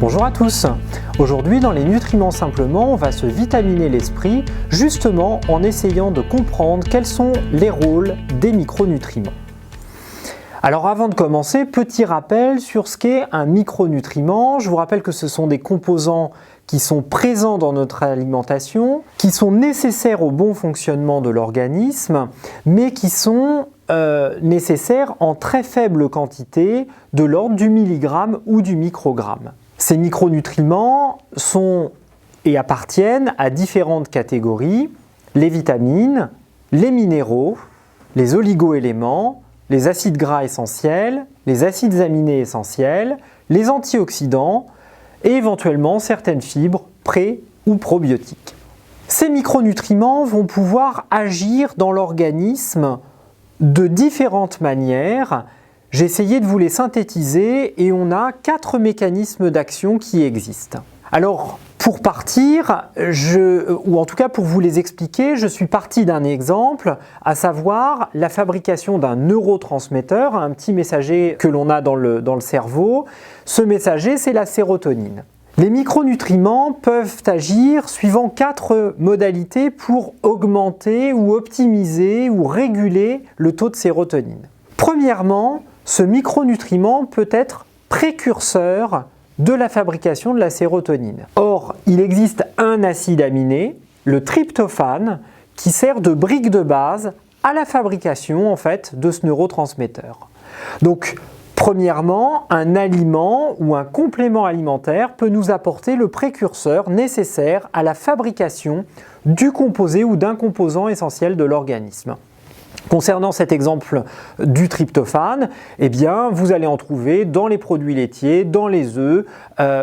Bonjour à tous. Aujourd'hui dans les nutriments simplement, on va se vitaminer l'esprit justement en essayant de comprendre quels sont les rôles des micronutriments. Alors avant de commencer, petit rappel sur ce qu'est un micronutriment. Je vous rappelle que ce sont des composants qui sont présents dans notre alimentation, qui sont nécessaires au bon fonctionnement de l'organisme, mais qui sont nécessaires en très faible quantité, de l'ordre du milligramme ou du microgramme. Ces micronutriments sont et appartiennent à différentes catégories: les vitamines, les minéraux, les oligoéléments, les acides gras essentiels, les acides aminés essentiels, les antioxydants et éventuellement certaines fibres pré- ou probiotiques. Ces micronutriments vont pouvoir agir dans l'organisme de différentes manières. J'ai essayé de vous les synthétiser et on a 4 mécanismes d'action qui existent. Alors, pour partir, ou en tout cas pour vous les expliquer, je suis parti d'un exemple, à savoir la fabrication d'un neurotransmetteur, un petit messager que l'on a dans le cerveau. Ce messager, c'est la sérotonine. Les micronutriments peuvent agir suivant 4 modalités pour augmenter ou optimiser ou réguler le taux de sérotonine. Premièrement, ce micronutriment peut être précurseur de la fabrication de la sérotonine. Or, il existe un acide aminé, le tryptophane, qui sert de brique de base à la fabrication en fait de ce neurotransmetteur. Donc, premièrement, un aliment ou un complément alimentaire peut nous apporter le précurseur nécessaire à la fabrication du composé ou d'un composant essentiel de l'organisme. Concernant cet exemple du tryptophane, eh bien, vous allez en trouver dans les produits laitiers, dans les œufs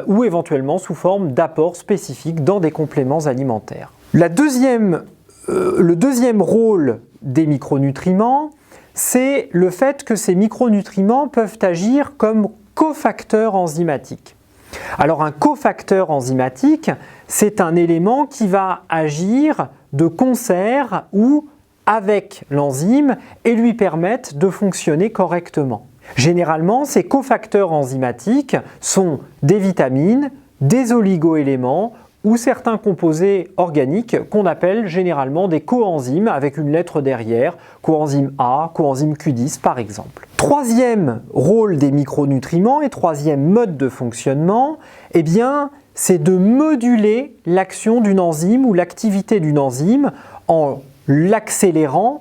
ou éventuellement sous forme d'apports spécifiques dans des compléments alimentaires. Le deuxième rôle des micronutriments, c'est le fait que ces micronutriments peuvent agir comme cofacteurs enzymatiques. Alors un cofacteur enzymatique, c'est un élément qui va agir de concert ou avec l'enzyme et lui permettre de fonctionner correctement. Généralement, ces cofacteurs enzymatiques sont des vitamines, des oligoéléments ou certains composés organiques qu'on appelle généralement des coenzymes avec une lettre derrière, coenzyme A, coenzyme Q10 par exemple. Troisième rôle des micronutriments et troisième mode de fonctionnement, eh bien, c'est de moduler l'action d'une enzyme ou l'activité d'une enzyme en l'accélérant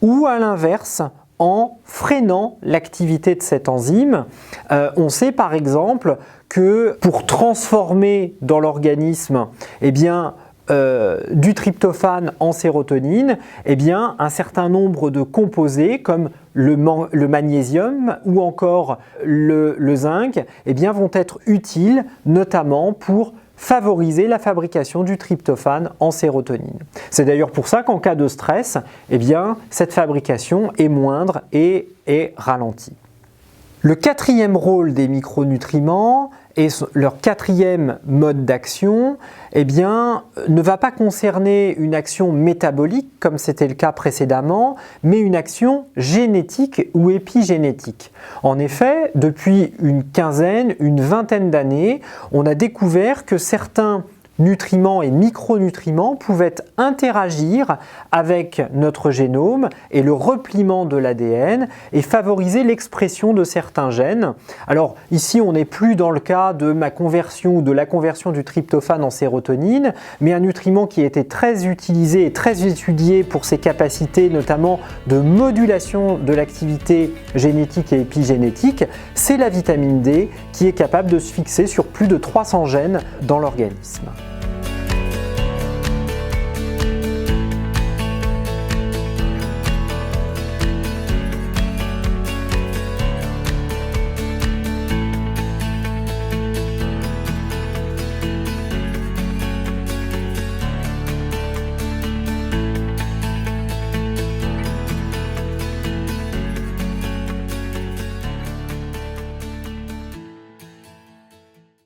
ou à l'inverse en freinant l'activité de cette enzyme. On sait par exemple que pour transformer dans l'organisme du tryptophane en sérotonine, un certain nombre de composés comme le magnésium ou encore le zinc vont être utiles notamment pour favoriser la fabrication du tryptophane en sérotonine. C'est d'ailleurs pour ça qu'en cas de stress, cette fabrication est moindre et est ralentie. Le quatrième rôle des micronutriments et leur quatrième mode d'action ne va pas concerner une action métabolique comme c'était le cas précédemment, mais une action génétique ou épigénétique. En effet, depuis une vingtaine d'années, on a découvert que certains nutriments et micronutriments pouvaient interagir avec notre génome et le repliement de l'ADN et favoriser l'expression de certains gènes. Alors ici, on n'est plus dans le cas de ma conversion ou de la conversion du tryptophane en sérotonine, mais un nutriment qui a été très utilisé et très étudié pour ses capacités notamment de modulation de l'activité génétique et épigénétique, c'est la vitamine D qui est capable de se fixer sur plus de 300 gènes dans l'organisme.